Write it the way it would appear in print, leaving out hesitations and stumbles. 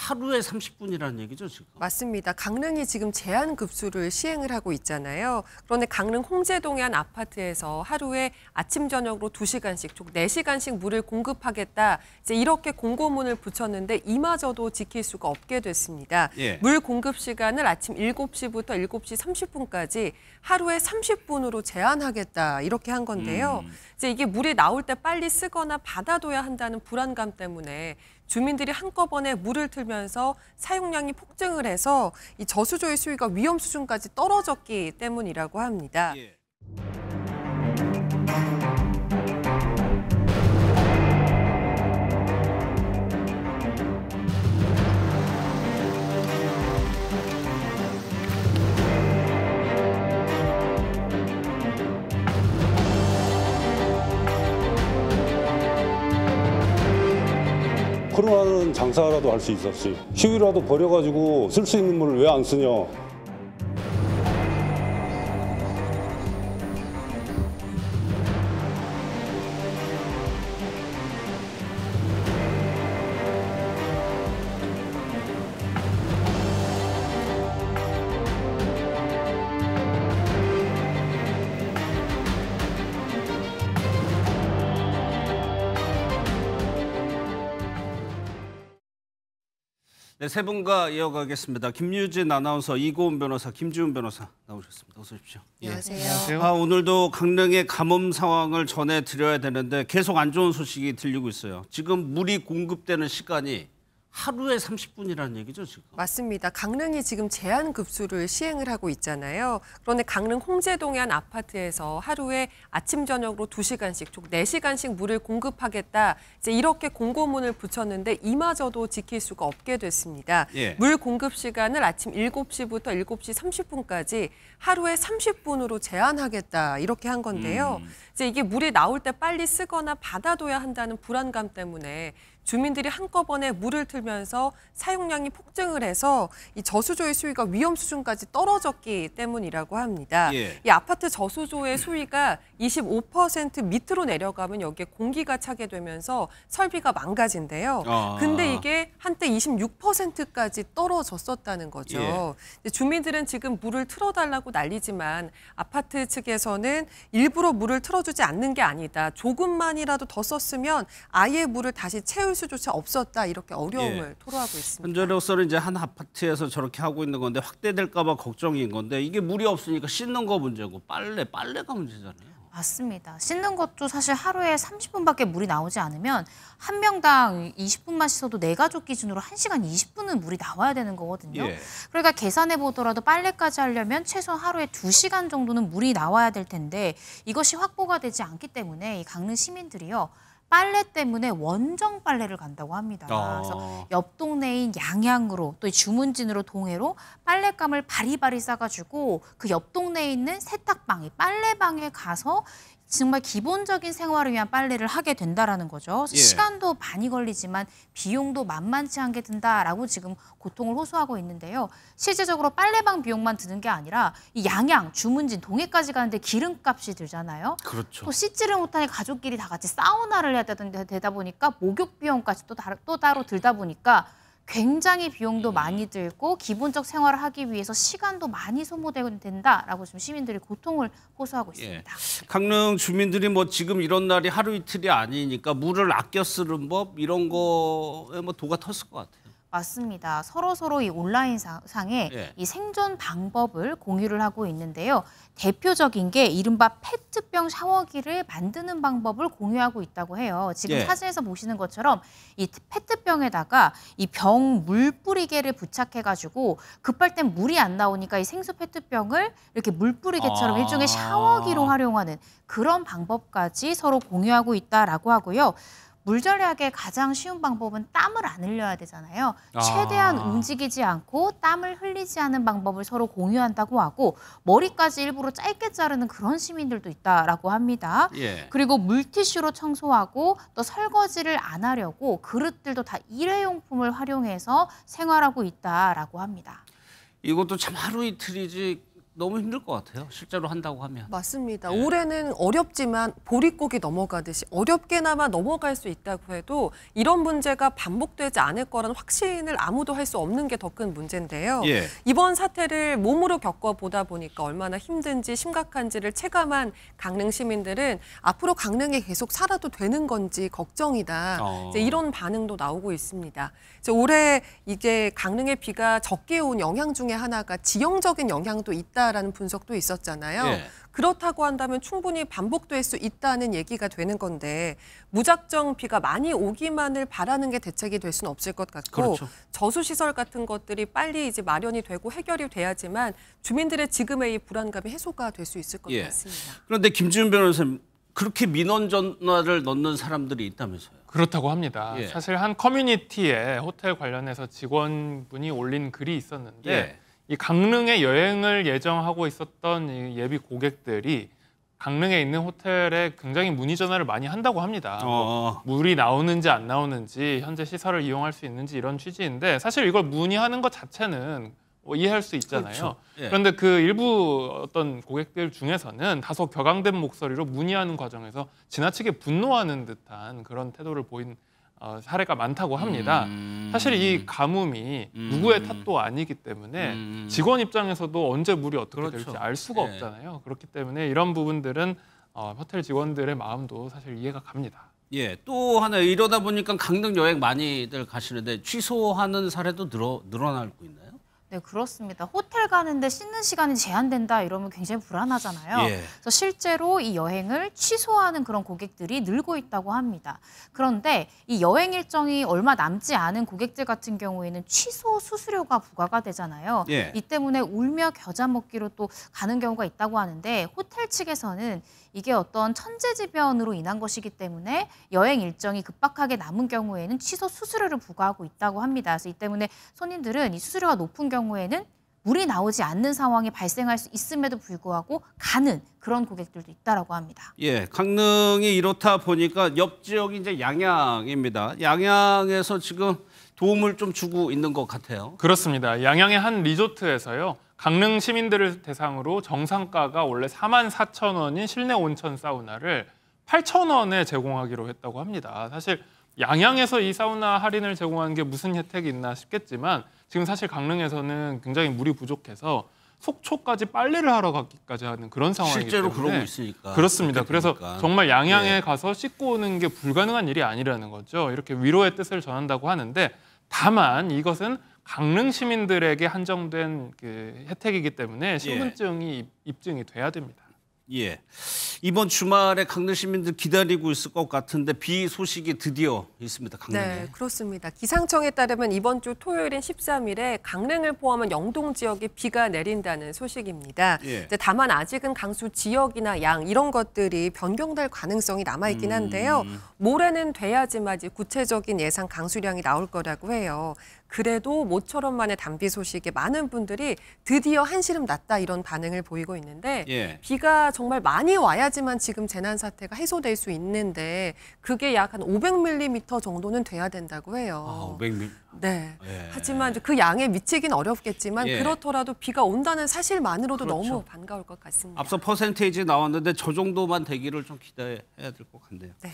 하루에 30분이라는 얘기죠, 지금? 맞습니다. 강릉이 지금 제한 급수를 시행을 하고 있잖아요. 그런데 강릉 홍제동의 한 아파트에서 하루에 아침, 저녁으로 2시간씩, 총 4시간씩 물을 공급하겠다. 이제 이렇게 공고문을 붙였는데 이마저도 지킬 수가 없게 됐습니다. 예. 물 공급 시간을 아침 7시부터 7시 30분까지 하루에 30분으로 제한하겠다. 이렇게 한 건데요. 이제 이게 물이 나올 때 빨리 쓰거나 받아둬야 한다는 불안감 때문에 주민들이 한꺼번에 물을 틀면서 사용량이 폭증을 해서 이 저수조의 수위가 위험 수준까지 떨어졌기 때문이라고 합니다. 예. 그러면 장사라도 할 수 있었지. 휴일이라도 버려가지고 쓸 수 있는 물을 왜 안 쓰냐. 네, 세 분과 이어가겠습니다. 김유진 아나운서, 이고은 변호사, 김지훈 변호사 나오셨습니다. 어서 오십시오. 안녕하세요. 오늘도 강릉의 가뭄 상황을 전해드려야 되는데 계속 안 좋은 소식이 들리고 있어요. 지금 물이 공급되는 시간이 하루에 30분이라는 얘기죠, 지금? 맞습니다. 강릉이 지금 제한 급수를 시행을 하고 있잖아요. 그런데 강릉 홍제동의 한 아파트에서 하루에 아침, 저녁으로 2시간씩, 총 4시간씩 물을 공급하겠다. 이제 이렇게 공고문을 붙였는데 이마저도 지킬 수가 없게 됐습니다. 예. 물 공급 시간을 아침 7시부터 7시 30분까지 하루에 30분으로 제한하겠다. 이렇게 한 건데요. 이제 이게 물이 나올 때 빨리 쓰거나 받아둬야 한다는 불안감 때문에 주민들이 한꺼번에 물을 틀면서 사용량이 폭증을 해서 이 저수조의 수위가 위험 수준까지 떨어졌기 때문이라고 합니다. 예. 이 아파트 저수조의 수위가 25% 밑으로 내려가면 여기에 공기가 차게 되면서 설비가 망가진대요. 근데 이게 한때 26%까지 떨어졌었다는 거죠. 예. 주민들은 지금 물을 틀어달라고 난리지만 아파트 측에서는 일부러 물을 틀어주지 않는 게 아니다. 조금만이라도 더 썼으면 아예 물을 다시 채울 수조차 없었다. 이렇게 어려움을 토로하고 있습니다. 현재로서는 이제 한 아파트에서 저렇게 하고 있는 건데 확대될까 봐 걱정인 건데 이게 물이 없으니까 씻는 거 문제고 빨래가 문제잖아요. 맞습니다. 씻는 것도 사실 하루에 30분밖에 물이 나오지 않으면 한 명당 20분만 씻어도 내 가족 기준으로 1시간 20분은 물이 나와야 되는 거거든요. 예. 그러니까 계산해 보더라도 빨래까지 하려면 최소 하루에 2시간 정도는 물이 나와야 될 텐데 이것이 확보가 되지 않기 때문에 이 강릉 시민들이요. 빨래 때문에 원정 빨래를 간다고 합니다. 그래서 옆 동네인 양양으로 또 주문진으로 동해로 빨랫감을 바리바리 싸가지고 그 옆 동네에 있는 세탁방, 빨래방에 가서 정말 기본적인 생활을 위한 빨래를 하게 된다라는 거죠. 예. 시간도 많이 걸리지만 비용도 만만치 않게 든다라고 지금 고통을 호소하고 있는데요. 실제적으로 빨래방 비용만 드는 게 아니라 이 양양, 주문진, 동해까지 가는데 기름값이 들잖아요. 그렇죠. 또 씻지를 못하니 가족끼리 다 같이 사우나를 해야 되다 보니까 목욕 비용까지 또 따로 들다 보니까 굉장히 비용도 많이 들고 기본적 생활을 하기 위해서 시간도 많이 소모된다라고 지금 시민들이 고통을 호소하고 있습니다. 예. 강릉 주민들이 뭐 지금 이런 날이 하루 이틀이 아니니까 물을 아껴 쓰는 법 이런 거에 뭐 도가 텄을 것 같아요. 맞습니다. 서로 이 온라인 상에 예. 이 생존 방법을 공유를 하고 있는데요. 대표적인 게 이른바 페트병 샤워기를 만드는 방법을 공유하고 있다고 해요. 지금 예. 사진에서 보시는 것처럼 이 페트병에다가 이 병 물 뿌리개를 부착해가지고 급할 땐 물이 안 나오니까 이 생수 페트병을 이렇게 물 뿌리개처럼 일종의 샤워기로 활용하는 그런 방법까지 서로 공유하고 있다라고 하고요. 물 절약의 가장 쉬운 방법은 땀을 안 흘려야 되잖아요. 최대한 움직이지 않고 땀을 흘리지 않은 방법을 서로 공유한다고 하고 머리까지 일부러 짧게 자르는 그런 시민들도 있다라고 합니다. 예. 그리고 물티슈로 청소하고 또 설거지를 안 하려고 그릇들도 다 일회용품을 활용해서 생활하고 있다라고 합니다. 이것도 참 하루 이틀이지 너무 힘들 것 같아요. 실제로 한다고 하면. 맞습니다. 예. 올해는 어렵지만 보릿고기 넘어가듯이 어렵게나마 넘어갈 수 있다고 해도 이런 문제가 반복되지 않을 거라는 확신을 아무도 할 수 없는 게 더 큰 문제인데요. 예. 이번 사태를 몸으로 겪어보다 보니까 얼마나 힘든지 심각한지를 체감한 강릉 시민들은 앞으로 강릉에 계속 살아도 되는 건지 걱정이다. 이제 이런 반응도 나오고 있습니다. 이제 올해 이게 강릉의 비가 적게 온 영향 중에 하나가 지형적인 영향도 있다라는 분석도 있었잖아요. 예. 그렇다고 한다면 충분히 반복될 수 있다는 얘기가 되는 건데 무작정 비가 많이 오기만을 바라는 게 대책이 될 수는 없을 것 같고 그렇죠. 저수시설 같은 것들이 빨리 이제 마련이 되고 해결이 돼야지만 주민들의 지금의 이 불안감이 해소가 될 수 있을 것 예. 같습니다. 그런데 김지훈 변호사님, 그렇게 민원 전화를 넣는 사람들이 있다면서요? 그렇다고 합니다. 예. 사실 한 커뮤니티에 호텔 관련해서 직원분이 올린 글이 있었는데 예. 이 강릉에 여행을 예정하고 있었던 이 예비 고객들이 강릉에 있는 호텔에 굉장히 문의 전화를 많이 한다고 합니다. 물이 나오는지 안 나오는지, 현재 시설을 이용할 수 있는지 이런 취지인데 사실 이걸 문의하는 것 자체는 이해할 수 있잖아요. 그렇죠. 예. 그런데 그 일부 어떤 고객들 중에서는 다소 격앙된 목소리로 문의하는 과정에서 지나치게 분노하는 듯한 그런 태도를 보인 사례가 많다고 합니다. 사실 이 가뭄이 누구의 탓도 아니기 때문에 직원 입장에서도 언제 물이 어떻게 그렇죠. 될지 알 수가 예. 없잖아요. 그렇기 때문에 이런 부분들은 호텔 직원들의 마음도 사실 이해가 갑니다. 예, 또 하나 이러다 보니까 강릉 여행 많이들 가시는데 취소하는 사례도 늘어나고 있나요? 네, 그렇습니다. 호텔 가는데 씻는 시간이 제한된다 이러면 굉장히 불안하잖아요. 예. 그래서 실제로 이 여행을 취소하는 그런 고객들이 늘고 있다고 합니다. 그런데 이 여행 일정이 얼마 남지 않은 고객들 같은 경우에는 취소 수수료가 부과가 되잖아요. 예. 이 때문에 울며 겨자 먹기로 또 가는 경우가 있다고 하는데 호텔 측에서는 이게 어떤 천재지변으로 인한 것이기 때문에 여행 일정이 급박하게 남은 경우에는 취소 수수료를 부과하고 있다고 합니다. 그래서 이 때문에 손님들은 이 수수료가 높은 경우에는 물이 나오지 않는 상황이 발생할 수 있음에도 불구하고 가는 그런 고객들도 있다라고 합니다. 예, 강릉이 이렇다 보니까 옆 지역이 이제 양양입니다. 양양에서 지금 도움을 좀 주고 있는 것 같아요. 그렇습니다. 양양의 한 리조트에서요. 강릉 시민들을 대상으로 정상가가 원래 44,000원인 실내 온천 사우나를 8,000원에 제공하기로 했다고 합니다. 사실 양양에서 이 사우나 할인을 제공하는 게 무슨 혜택이 있나 싶겠지만 지금 사실 강릉에서는 굉장히 물이 부족해서 속초까지 빨래를 하러 가기까지 하는 그런 상황이기 실제로 때문에 그러고 있으니까. 그렇습니다. 그래서 되니까. 정말 양양에 예. 가서 씻고 오는 게 불가능한 일이 아니라는 거죠. 이렇게 위로의 뜻을 전한다고 하는데 다만 이것은 강릉 시민들에게 한정된 그 혜택이기 때문에 신분증이 입증이 돼야 됩니다. 예, 이번 주말에 강릉 시민들 기다리고 있을 것 같은데 비 소식이 드디어 있습니다. 강릉에. 네, 그렇습니다. 기상청에 따르면 이번 주 토요일인 13일에 강릉을 포함한 영동 지역에 비가 내린다는 소식입니다. 예. 이제 다만 아직은 강수 지역이나 양 이런 것들이 변경될 가능성이 남아있긴 한데요. 모레는 돼야지만 이제 구체적인 예상 강수량이 나올 거라고 해요. 그래도 모처럼 만의 단비 소식에 많은 분들이 드디어 한시름 났다 이런 반응을 보이고 있는데 예. 비가 정말 많이 와야지만 지금 재난 사태가 해소될 수 있는데 그게 약 한 500mm 정도는 돼야 된다고 해요. 500mm. 네. 예. 하지만 이제 그 양에 미치긴 어렵겠지만 예. 그렇더라도 비가 온다는 사실만으로도 그렇죠. 너무 반가울 것 같습니다. 앞서 퍼센테이지 나왔는데 저 정도만 되기를 좀 기대해야 될 것 같네요. 네.